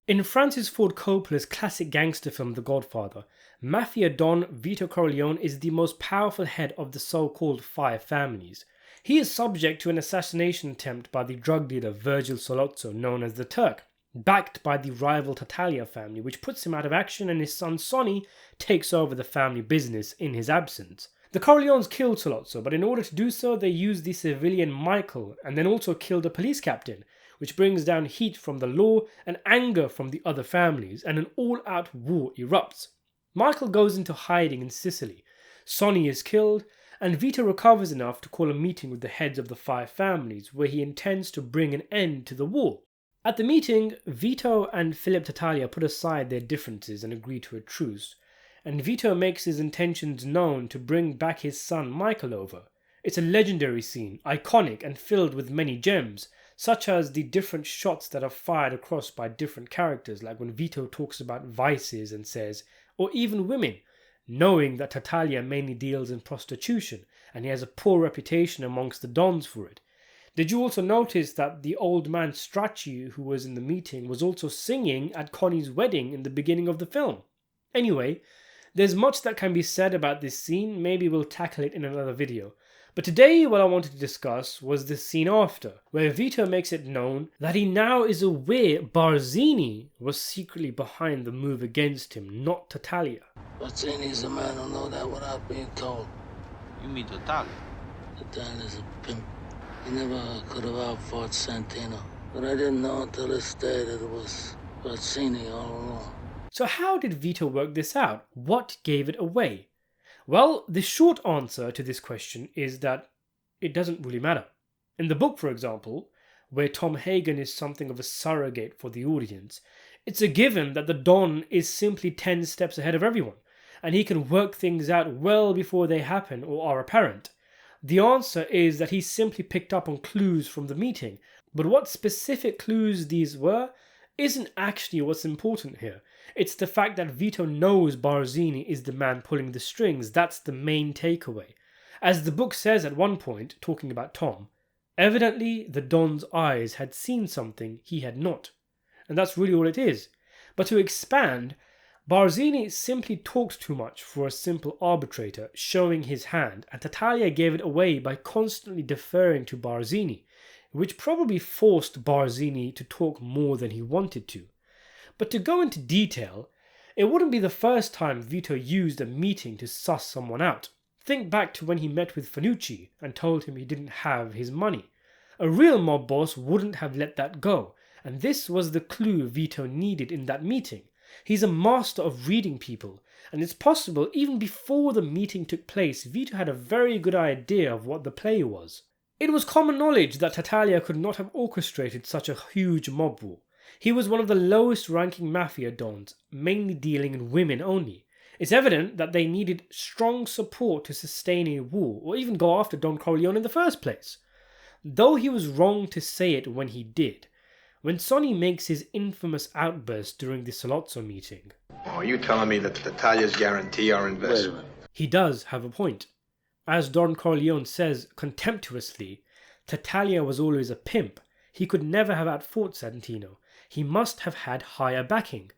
In Francis Ford Coppola's classic gangster film The Godfather, Mafia Don Vito Corleone is the most powerful head of the so-called five families. He is subject to an assassination attempt by the drug dealer Virgil Sollozzo, known as the Turk, backed by the rival Tataglia family, which puts him out of action, and his son Sonny takes over the family business in his absence. The Corleones killed Sollozzo, but in order to do so, they used the civilian Michael and then also killed a police captain, which brings down heat from the law and anger from the other families, and an all-out war erupts. Michael goes into hiding in Sicily. Sonny is killed, and Vito recovers enough to call a meeting with the heads of the five families, where he intends to bring an end to the war. At the meeting, Vito and Philip Tataglia put aside their differences and agree to a truce, and Vito makes his intentions known to bring back his son Michael over. It's a legendary scene, iconic and filled with many gems, such as the different shots that are fired across by different characters, like when Vito talks about vices and says, or even women, knowing that Tataglia mainly deals in prostitution and he has a poor reputation amongst the dons for it. Did you also notice that the old man Strachey, who was in the meeting, was also singing at Connie's wedding in the beginning of the film? Anyway, there's much that can be said about this scene. Maybe we'll tackle it in another video. But today what I wanted to discuss was the scene after, where Vito makes it known that he now is aware Barzini was secretly behind the move against him, not Tataglia. Barzini's a man who knows that without being told. You mean Tataglia? Tattaglia's a pimp. He never could have outfought Santino. But I didn't know until this day that it was Barzini all along. So how did Vito work this out? What gave it away? Well, the short answer to this question is that it doesn't really matter. In the book, for example, where Tom Hagen is something of a surrogate for the audience, it's a given that the Don is simply 10 steps ahead of everyone, and he can work things out well before they happen or are apparent. The answer is that he simply picked up on clues from the meeting, but what specific clues these were isn't actually what's important here. It's the fact that Vito knows Barzini is the man pulling the strings. That's the main takeaway. As the book says at one point, talking about Tom, evidently the Don's eyes had seen something he had not. And that's really all it is. But to expand, Barzini simply talked too much for a simple arbitrator showing his hand, and Tataglia gave it away by constantly deferring to Barzini, which probably forced Barzini to talk more than he wanted to. But to go into detail, it wouldn't be the first time Vito used a meeting to suss someone out. Think back to when he met with Fanucci and told him he didn't have his money. A real mob boss wouldn't have let that go, and this was the clue Vito needed in that meeting. He's a master of reading people, and it's possible even before the meeting took place, Vito had a very good idea of what the play was. It was common knowledge that Tataglia could not have orchestrated such a huge mob war. He was one of the lowest ranking mafia dons, mainly dealing in women only. It's evident that they needed strong support to sustain a war, or even go after Don Corleone in the first place. Though he was wrong to say it when he did. When Sonny makes his infamous outburst during the Sollozzo meeting. Oh, you telling me that Tattaglia's guarantee our investment? He does have a point. As Don Corleone says contemptuously, Tataglia was always a pimp. He could never have outfought Santino. He must have had higher backing.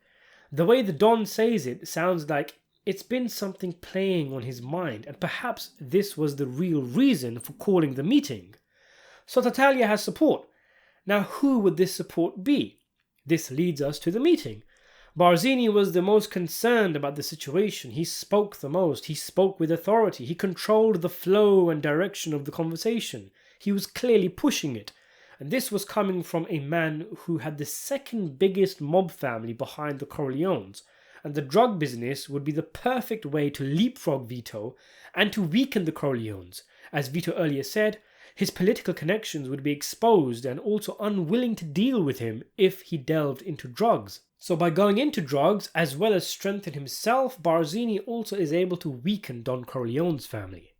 The way the Don says it sounds like it's been something playing on his mind, and perhaps this was the real reason for calling the meeting. So Tataglia has support. Now who would this support be? This leads us to the meeting. Barzini was the most concerned about the situation. He spoke the most. He spoke with authority. He controlled the flow and direction of the conversation. He was clearly pushing it. And this was coming from a man who had the second biggest mob family behind the Corleones, and the drug business would be the perfect way to leapfrog Vito and to weaken the Corleones. As Vito earlier said, his political connections would be exposed and also unwilling to deal with him if he delved into drugs. So by going into drugs as well as strengthen himself, Barzini also is able to weaken Don Corleone's family.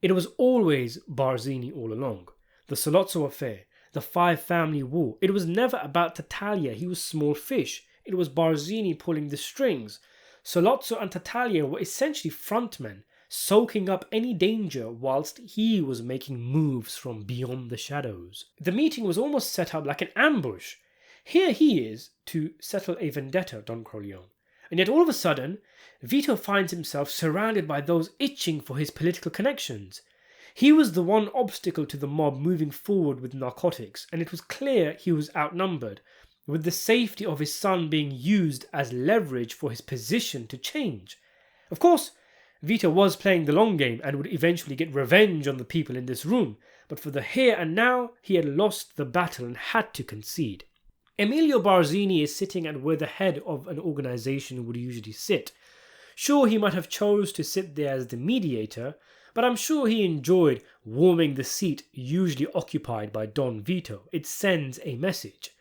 It was always Barzini all along. The Sollozzo affair, the five-family war. It was never about Tataglia. He was small fish. It was Barzini pulling the strings. Sollozzo and Tataglia were essentially frontmen, soaking up any danger whilst he was making moves from beyond the shadows. The meeting was almost set up like an ambush. Here he is to settle a vendetta, Don Corleone. And yet all of a sudden, Vito finds himself surrounded by those itching for his political connections. He was the one obstacle to the mob moving forward with narcotics, and it was clear he was outnumbered, with the safety of his son being used as leverage for his position to change. Of course, Vito was playing the long game and would eventually get revenge on the people in this room, but for the here and now, he had lost the battle and had to concede. Emilio Barzini is sitting at where the head of an organization would usually sit. Sure, he might have chose to sit there as the mediator, but I'm sure he enjoyed warming the seat usually occupied by Don Vito. It sends a message.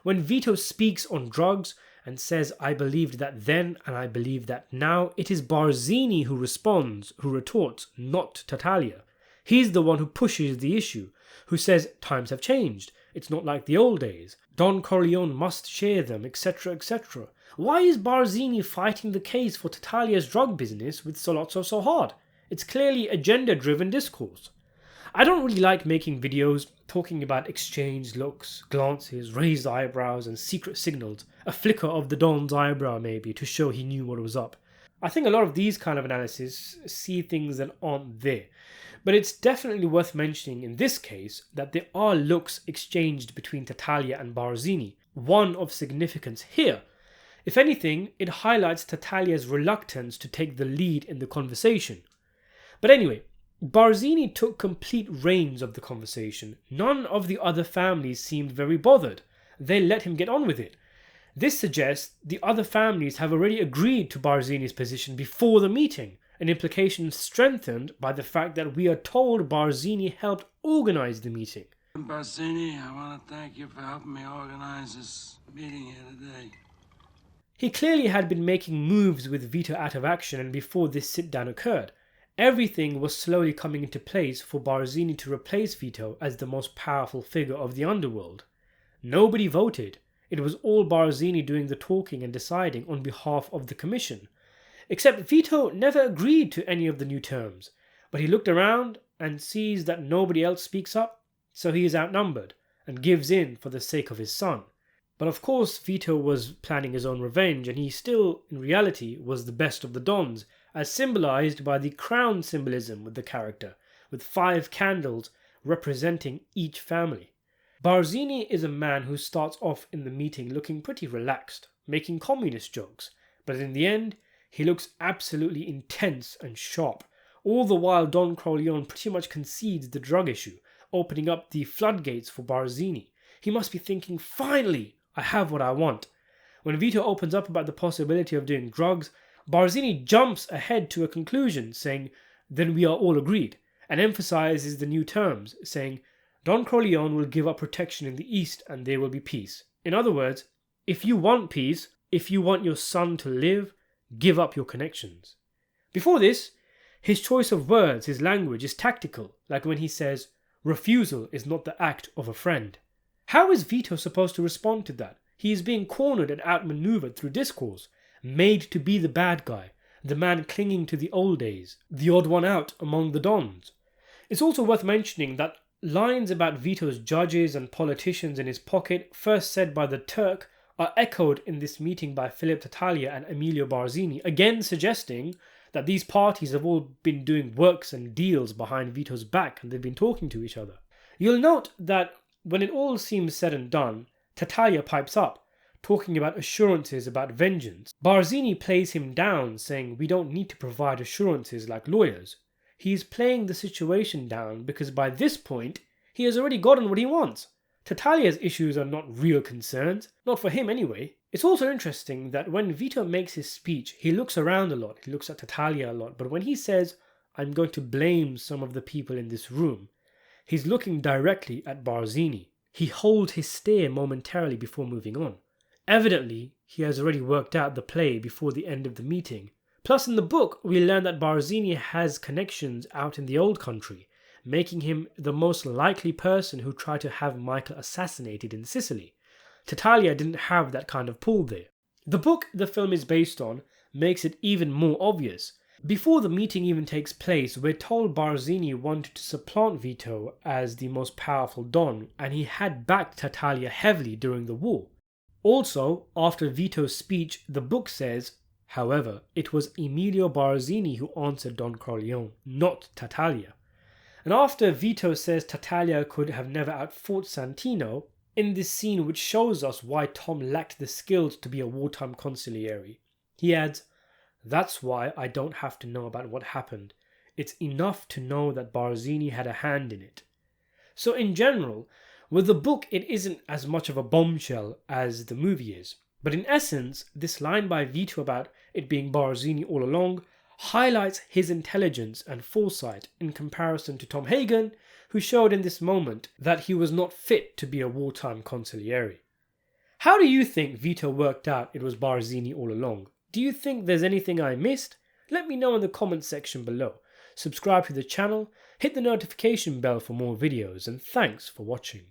When Vito speaks on drugs and says, "I believed that then and I believe that now," it is Barzini who responds, who retorts, not Tataglia. He's the one who pushes the issue, who says times have changed. It's not like the old days. Don Corleone must share them, etc., etc. Why is Barzini fighting the case for Tattaglia's drug business with Sollozzo so hard? It's clearly agenda-driven discourse. I don't really like making videos talking about exchanged looks, glances, raised eyebrows and secret signals, a flicker of the Don's eyebrow maybe to show he knew what was up. I think a lot of these kind of analyses see things that aren't there. But it's definitely worth mentioning in this case that there are looks exchanged between Tataglia and Barzini, one of significance here. If anything, it highlights Tattaglia's reluctance to take the lead in the conversation. But anyway, Barzini took complete reins of the conversation. None of the other families seemed very bothered. They let him get on with it. This suggests the other families have already agreed to Barzini's position before the meeting, an implication strengthened by the fact that we are told Barzini helped organize the meeting. Barzini, I want to thank you for helping me organize this meeting here today. He clearly had been making moves with Vito out of action, and before this sit-down occurred, everything was slowly coming into place for Barzini to replace Vito as the most powerful figure of the underworld. Nobody voted. It was all Barzini doing the talking and deciding on behalf of the commission. Except Vito never agreed to any of the new terms, but he looked around and sees that nobody else speaks up, so he is outnumbered and gives in for the sake of his son. But of course Vito was planning his own revenge, and he still, in reality, was the best of the Dons, as symbolized by the crown symbolism with the character, with 5 candles representing each family. Barzini is a man who starts off in the meeting looking pretty relaxed, making communist jokes, but in the end, he looks absolutely intense and sharp, all the while Don Corleone pretty much concedes the drug issue, opening up the floodgates for Barzini. He must be thinking, finally, I have what I want. When Vito opens up about the possibility of doing drugs, Barzini jumps ahead to a conclusion, saying, then we are all agreed, and emphasizes the new terms, saying, Don Corleone will give up protection in the East and there will be peace. In other words, if you want peace, if you want your son to live, give up your connections. Before this, his choice of words, his language is tactical, like when he says, refusal is not the act of a friend. How is Vito supposed to respond to that? He is being cornered and outmaneuvered through discourse, made to be the bad guy, the man clinging to the old days, the odd one out among the Dons. It's also worth mentioning that lines about Vito's judges and politicians in his pocket, first said by the Turk, are echoed in this meeting by Philip Tataglia and Emilio Barzini, again suggesting that these parties have all been doing works and deals behind Vito's back and they've been talking to each other. You'll note that when it all seems said and done, Tataglia pipes up, talking about assurances about vengeance. Barzini plays him down, saying we don't need to provide assurances like lawyers. He is playing the situation down because by this point, he has already gotten what he wants. Tattaglia's issues are not real concerns, not for him anyway. It's also interesting that when Vito makes his speech, he looks around a lot, he looks at Tataglia a lot, but when he says, I'm going to blame some of the people in this room, he's looking directly at Barzini. He holds his stare momentarily before moving on. Evidently, he has already worked out the play before the end of the meeting. Plus, in the book, we learn that Barzini has connections out in the old country, making him the most likely person who tried to have Michael assassinated in Sicily. Tataglia didn't have that kind of pull there. The book the film is based on makes it even more obvious. Before the meeting even takes place, we're told Barzini wanted to supplant Vito as the most powerful Don, and he had backed Tataglia heavily during the war. Also, after Vito's speech, the book says, however, it was Emilio Barzini who answered Don Corleone, not Tataglia. And after Vito says Tataglia could have never outfought Santino, in this scene which shows us why Tom lacked the skills to be a wartime consigliere, he adds, "That's why I don't have to know about what happened. It's enough to know that Barzini had a hand in it." So in general, with the book it isn't as much of a bombshell as the movie is. But in essence, this line by Vito about it being Barzini all along highlights his intelligence and foresight in comparison to Tom Hagen, who showed in this moment that he was not fit to be a wartime consigliere. How do you think Vito worked out it was Barzini all along? Do you think there's anything I missed? Let me know in the comments section below. Subscribe to the channel, hit the notification bell for more videos, and thanks for watching.